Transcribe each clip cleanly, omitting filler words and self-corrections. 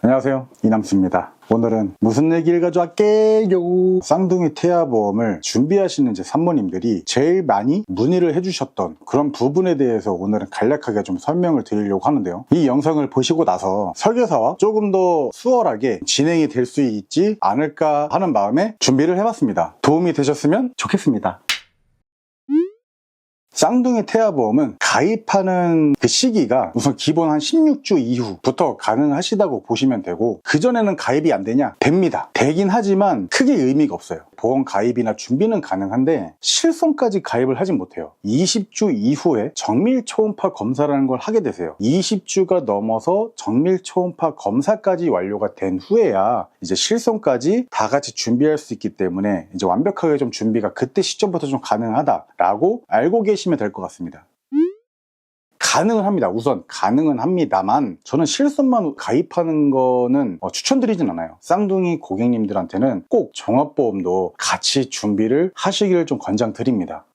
안녕하세요, 이남수입니다. 오늘은 무슨 얘기를 가져왔게요? 쌍둥이 태아보험을 준비하시는 제 산모님들이 제일 많이 문의를 해주셨던 그런 부분에 대해서 오늘은 간략하게 좀 설명을 드리려고 하는데요. 이 영상을 보시고 나서 설계사와 조금 더 수월하게 진행이 될 수 있지 않을까 하는 마음에 준비를 해봤습니다. 도움이 되셨으면 좋겠습니다. 쌍둥이 태아보험은 가입하는 그 시기가 우선 기본 한 16주 이후부터 가능하시다고 보시면 되고, 그전에는 가입이 안 되냐? 됩니다. 되긴 하지만 크게 의미가 없어요. 보험 가입이나 준비는 가능한데 실손까지 가입을 하진 못해요. 20주 이후에 정밀 초음파 검사라는 걸 하게 되세요. 20주가 넘어서 정밀 초음파 검사까지 완료가 된 후에야 이제 실손까지 다 같이 준비할 수 있기 때문에 이제 완벽하게 좀 준비가 그때 시점부터 좀 가능하다라고 알고 계시면 될 것 같습니다. 가능은 합니다. 우선 가능은 합니다만 저는 실손만 가입하는 거는 추천드리진 않아요. 쌍둥이 고객님들한테는 꼭 종합보험도 같이 준비를 하시기를 좀 권장드립니다.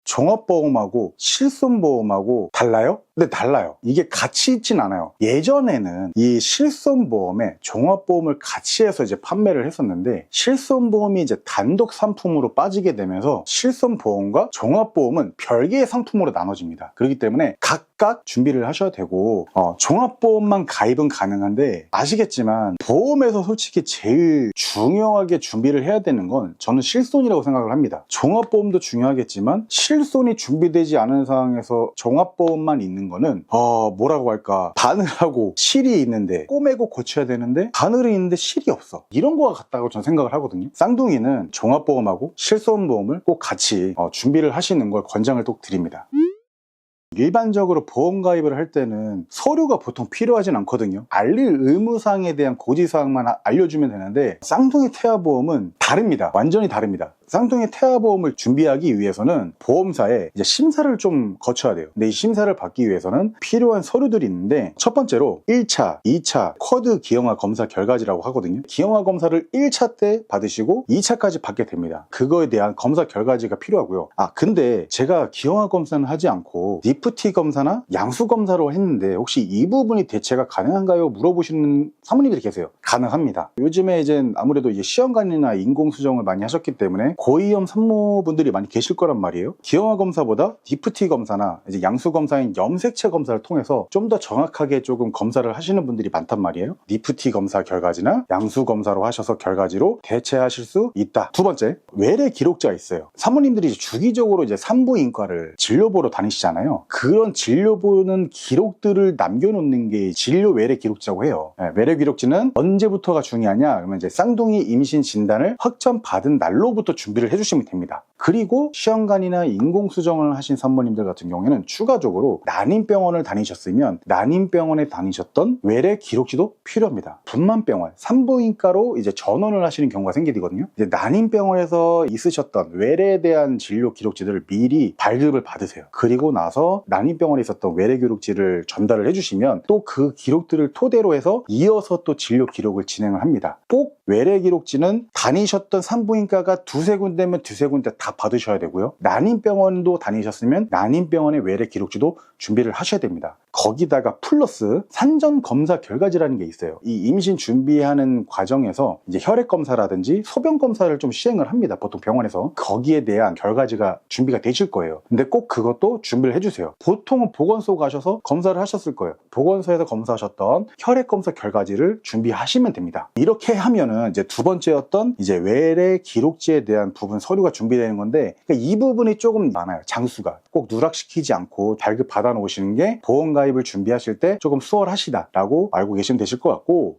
종합보험하고 실손보험하고 달라요? 근데 달라요. 이게 같이 있진 않아요. 예전에는 이 실손보험에 종합보험을 같이 해서 이제 판매를 했었는데, 실손보험이 이제 단독 상품으로 빠지게 되면서 실손보험과 종합보험은 별개의 상품으로 나눠집니다. 그렇기 때문에 각각 준비를 하셔야 되고, 종합보험만 가입은 가능한데 아시겠지만 보험에서 솔직히 제일 중요하게 준비를 해야 되는 건 저는 실손이라고 생각을 합니다. 종합보험도 중요하겠지만 실손이 준비되지 않은 상황에서 종합보험만 있는 거는 뭐라고 할까, 바늘하고 실이 있는데 꼬매고 고쳐야 되는데 바늘이 있는데 실이 없어, 이런 거와 같다고 저는 생각을 하거든요. 쌍둥이는 종합보험하고 실손보험을 꼭 같이 준비를 하시는 걸 권장을 또 드립니다. 일반적으로 보험 가입을 할 때는 서류가 보통 필요하진 않거든요. 알릴 의무사항에 대한 고지사항만 알려주면 되는데 쌍둥이 태아보험은 다릅니다. 완전히 다릅니다. 쌍둥이 태아보험을 준비하기 위해서는 보험사에 이제 심사를 좀 거쳐야 돼요. 근데 이 심사를 받기 위해서는 필요한 서류들이 있는데, 첫 번째로 1차, 2차 쿼드 기형아 검사 결과지라고 하거든요. 기형아 검사를 1차 때 받으시고 2차까지 받게 됩니다. 그거에 대한 검사 결과지가 필요하고요. 근데 제가 기형아 검사는 하지 않고 니프티 검사나 양수 검사로 했는데 혹시 이 부분이 대체가 가능한가요? 물어보시는 사모님들이 계세요. 가능합니다. 요즘에 이제 아무래도 이제 시험관리나 인공수정을 많이 하셨기 때문에 고위험 산모분들이 많이 계실 거란 말이에요. 기형아 검사보다 니프티 검사나 이제 양수 검사인 염색체 검사를 통해서 좀 더 정확하게 조금 검사를 하시는 분들이 많단 말이에요. 니프티 검사 결과지나 양수 검사로 하셔서 결과지로 대체하실 수 있다. 두 번째, 외래 기록자가 있어요. 사모님들이 주기적으로 이제 산부인과를 진료보러 다니시잖아요. 그런 진료보는 기록들을 남겨놓는 게 진료 외래 기록자라고 해요. 외래 기록지는 언제부터가 중요하냐? 그러면 이제 쌍둥이 임신 진단을 확정받은 날로부터 준비를 해주시면 됩니다. 그리고 시험관이나 인공수정을 하신 산모님들 같은 경우에는 추가적으로 난임병원을 다니셨으면 난임병원에 다니셨던 외래 기록지도 필요합니다. 분만병원, 산부인과로 이제 전원을 하시는 경우가 생기거든요. 이제 난임병원에서 있으셨던 외래에 대한 진료 기록지들을 미리 발급을 받으세요. 그리고 나서 난임병원에 있었던 외래 기록지를 전달을 해주시면 또 그 기록들을 토대로 해서 이어서 또 진료 기록을 진행을 합니다. 꼭 외래 기록지는 다니셨던 산부인과가 두세 군데면 두세 군데 다 받으셔야 되고요. 난임병원도 다니셨으면 난임병원의 외래 기록지도 준비를 하셔야 됩니다. 거기다가 플러스 산전검사 결과지라는 게 있어요. 이 임신 준비하는 과정에서 이제 혈액검사라든지 소변검사를 좀 시행을 합니다. 보통 병원에서. 거기에 대한 결과지가 준비가 되실 거예요. 근데 꼭 그것도 준비를 해주세요. 보통은 보건소 가셔서 검사를 하셨을 거예요. 보건소에서 검사하셨던 혈액검사 결과지를 준비하시면 됩니다. 이렇게 하면은 이제 두 번째였던 이제 외래 기록지에 대한 부분 서류가 준비되는 건데, 그러니까 이 부분이 조금 많아요. 장수가 꼭 누락시키지 않고 발급 받아 놓으시는 게 보험 가입을 준비하실 때 조금 수월하시다라고 알고 계시면 되실 것 같고,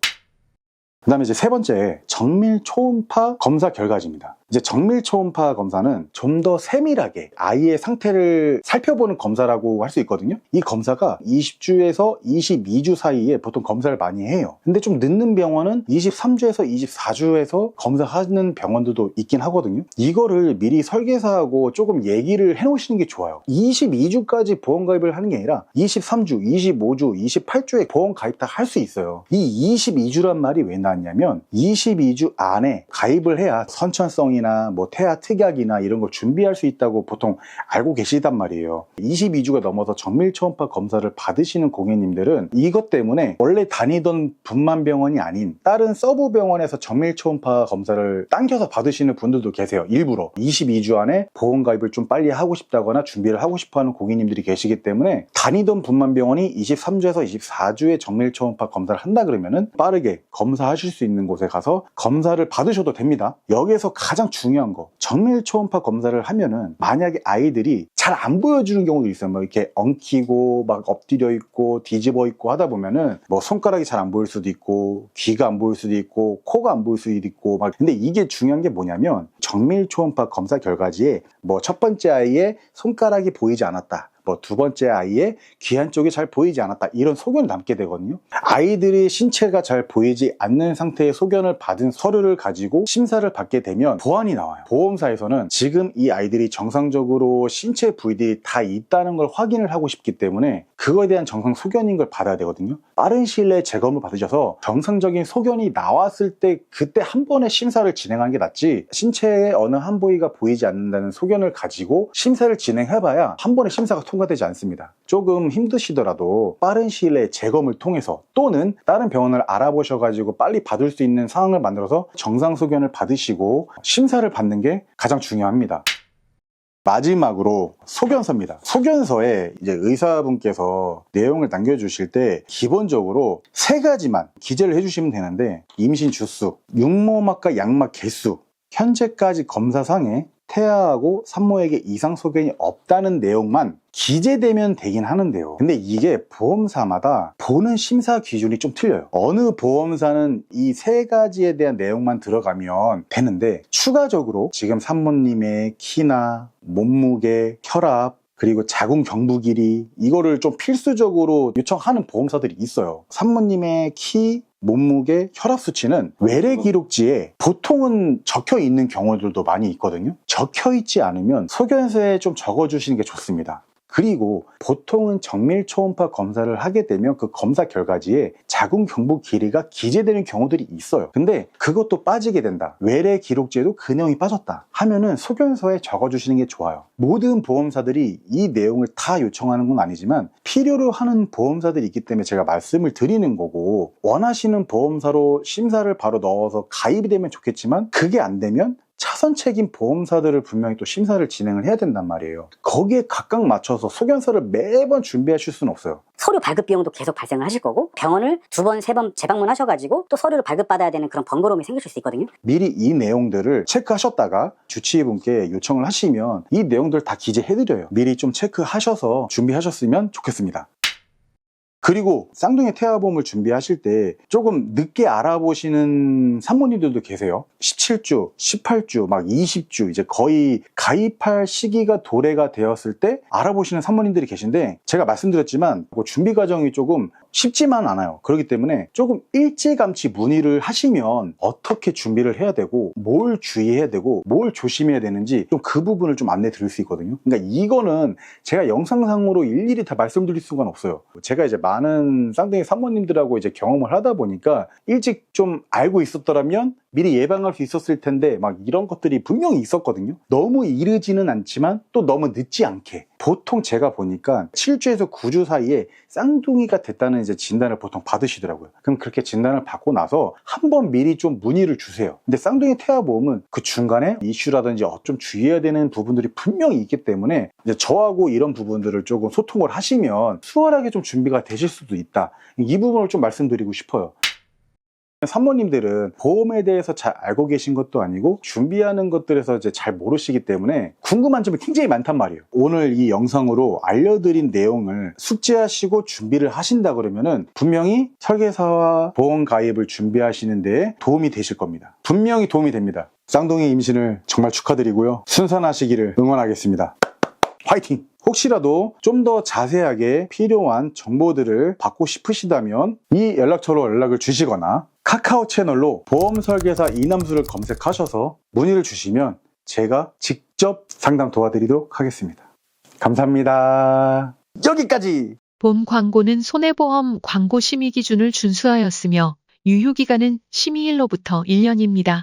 그 다음에 이제 세 번째, 정밀 초음파 검사 결과지입니다. 이제 정밀 초음파 검사는 좀 더 세밀하게 아이의 상태를 살펴보는 검사라고 할 수 있거든요. 이 검사가 20주에서 22주 사이에 보통 검사를 많이 해요. 근데 좀 늦는 병원은 23주에서 24주에서 검사하는 병원들도 있긴 하거든요. 이거를 미리 설계사하고 조금 얘기를 해놓으시는 게 좋아요. 22주까지 보험 가입을 하는 게 아니라 23주, 25주, 28주에 보험 가입 다 할 수 있어요. 이 22주란 말이 왜 나왔냐면 22주 안에 가입을 해야 선천성이나 태아암이나 뭐 태아 특약이나 이런 걸 준비할 수 있다고 보통 알고 계시단 말이에요. 22주가 넘어서 정밀 초음파 검사를 받으시는 고객님들은 이것 때문에 원래 다니던 분만병원이 아닌 다른 서브 병원에서 정밀 초음파 검사를 당겨서 받으시는 분들도 계세요. 일부러 22주 안에 보험 가입을 좀 빨리 하고 싶다거나 준비를 하고 싶어하는 고객님들이 계시기 때문에 다니던 분만병원이 23주에서 24주에 정밀 초음파 검사를 한다 그러면은 빠르게 검사하실 수 있는 곳에 가서 검사를 받으셔도 됩니다. 여기에서 가장 중요한 거, 정밀 초음파 검사를 하면은 만약에 아이들이 잘 안 보여주는 경우도 있어요. 뭐 이렇게 엉키고 막 엎드려 있고 뒤집어 있고 하다 보면은 뭐 손가락이 잘 안 보일 수도 있고 귀가 안 보일 수도 있고 코가 안 보일 수도 있고 막. 근데 이게 중요한 게 뭐냐면 정밀 초음파 검사 결과지에 뭐 첫 번째 아이의 손가락이 보이지 않았다, 뭐 두 번째 아이의 귀 한쪽이 잘 보이지 않았다, 이런 소견을 남게 되거든요. 아이들이 신체가 잘 보이지 않는 상태의 소견을 받은 서류를 가지고 심사를 받게 되면 보안이 나와요. 보험사에서는 지금 이 아이들이 정상적으로 신체 부위들이 다 있다는 걸 확인을 하고 싶기 때문에 그거에 대한 정상 소견인 걸 받아야 되거든요. 빠른 시일 내에 재검을 받으셔서 정상적인 소견이 나왔을 때 그때 한 번에 심사를 진행하는 게 낫지, 신체의 어느 한 부위가 보이지 않는다는 소견을 가지고 심사를 진행해봐야 한 번에 심사가 통과되지 않습니다. 조금 힘드시더라도 빠른 시일 내에 재검을 통해서 또는 다른 병원을 알아보셔가지고 빨리 받을 수 있는 상황을 만들어서 정상 소견을 받으시고 심사를 받는 게 가장 중요합니다. 마지막으로 소견서입니다. 소견서에 이제 의사분께서 내용을 남겨주실 때 기본적으로 3가지만 기재를 해주시면 되는데, 임신 주수, 육모막과 양막 개수, 현재까지 검사상에 태아하고 산모에게 이상 소견이 없다는 내용만 기재되면 되긴 하는데요. 근데 이게 보험사마다 보는 심사 기준이 좀 틀려요. 어느 보험사는 이 3가지에 대한 내용만 들어가면 되는데, 추가적으로 지금 산모님의 키나 몸무게, 혈압, 그리고 자궁 경부 길이, 이거를 좀 필수적으로 요청하는 보험사들이 있어요. 산모님의 키, 몸무게, 혈압 수치는 외래 기록지에 보통은 적혀 있는 경우들도 많이 있거든요. 적혀 있지 않으면 소견서에 좀 적어 주시는 게 좋습니다. 그리고 보통은 정밀 초음파 검사를 하게 되면 그 검사 결과지에 자궁 경부 길이가 기재되는 경우들이 있어요. 근데 그것도 빠지게 된다, 외래 기록지에도 그 내용이 빠졌다 하면은 소견서에 적어주시는 게 좋아요. 모든 보험사들이 이 내용을 다 요청하는 건 아니지만 필요로 하는 보험사들이 있기 때문에 제가 말씀을 드리는 거고, 원하시는 보험사로 심사를 바로 넣어서 가입이 되면 좋겠지만 그게 안 되면 차선 책임 보험사들을 분명히 또 심사를 진행을 해야 된단 말이에요. 거기에 각각 맞춰서 소견서를 매번 준비하실 수는 없어요. 서류 발급 비용도 계속 발생을 하실 거고, 병원을 2번, 3번 재방문하셔가지고 또 서류를 발급받아야 되는 그런 번거로움이 생길 수 있거든요. 미리 이 내용들을 체크하셨다가 주치의분께 요청을 하시면 이 내용들 다 기재해드려요. 미리 좀 체크하셔서 준비하셨으면 좋겠습니다. 그리고 쌍둥이 태아보험을 준비하실 때 조금 늦게 알아보시는 산모님들도 계세요. 17주, 18주, 막 20주, 이제 거의 가입할 시기가 도래가 되었을 때 알아보시는 산모님들이 계신데, 제가 말씀드렸지만 준비 과정이 조금 쉽지만 않아요. 그렇기 때문에 조금 일찌감치 문의를 하시면 어떻게 준비를 해야 되고 뭘 주의해야 되고 뭘 조심해야 되는지 좀 그 부분을 좀 안내 드릴 수 있거든요. 그러니까 이거는 제가 영상상으로 일일이 다 말씀드릴 수가 없어요. 제가 이제 많은 쌍둥이 산모님들하고 이제 경험을 하다 보니까 일찍 좀 알고 있었더라면 미리 예방할 수 있었을 텐데 막 이런 것들이 분명히 있었거든요. 너무 이르지는 않지만 또 너무 늦지 않게. 보통 제가 보니까 7주에서 9주 사이에 쌍둥이가 됐다는 이제 진단을 보통 받으시더라고요. 그럼 그렇게 진단을 받고 나서 한번 미리 좀 문의를 주세요. 근데 쌍둥이 태아보험은 그 중간에 이슈라든지 좀 주의해야 되는 부분들이 분명히 있기 때문에 이제 저하고 이런 부분들을 조금 소통을 하시면 수월하게 좀 준비가 되실 수도 있다. 이 부분을 좀 말씀드리고 싶어요. 산모님들은 보험에 대해서 잘 알고 계신 것도 아니고 준비하는 것들에서 이제 잘 모르시기 때문에 궁금한 점이 굉장히 많단 말이에요. 오늘 이 영상으로 알려드린 내용을 숙지하시고 준비를 하신다 그러면은 분명히 설계사와 보험 가입을 준비하시는 데 도움이 되실 겁니다. 분명히 도움이 됩니다. 쌍둥이 임신을 정말 축하드리고요. 순산하시기를 응원하겠습니다. 화이팅! 혹시라도 좀 더 자세하게 필요한 정보들을 받고 싶으시다면 이 연락처로 연락을 주시거나 카카오 채널로 보험설계사 이남수를 검색하셔서 문의를 주시면 제가 직접 상담 도와드리도록 하겠습니다. 감사합니다. 여기까지! 본 광고는 손해보험 광고 심의 기준을 준수하였으며 유효기간은 심의일로부터 1년입니다.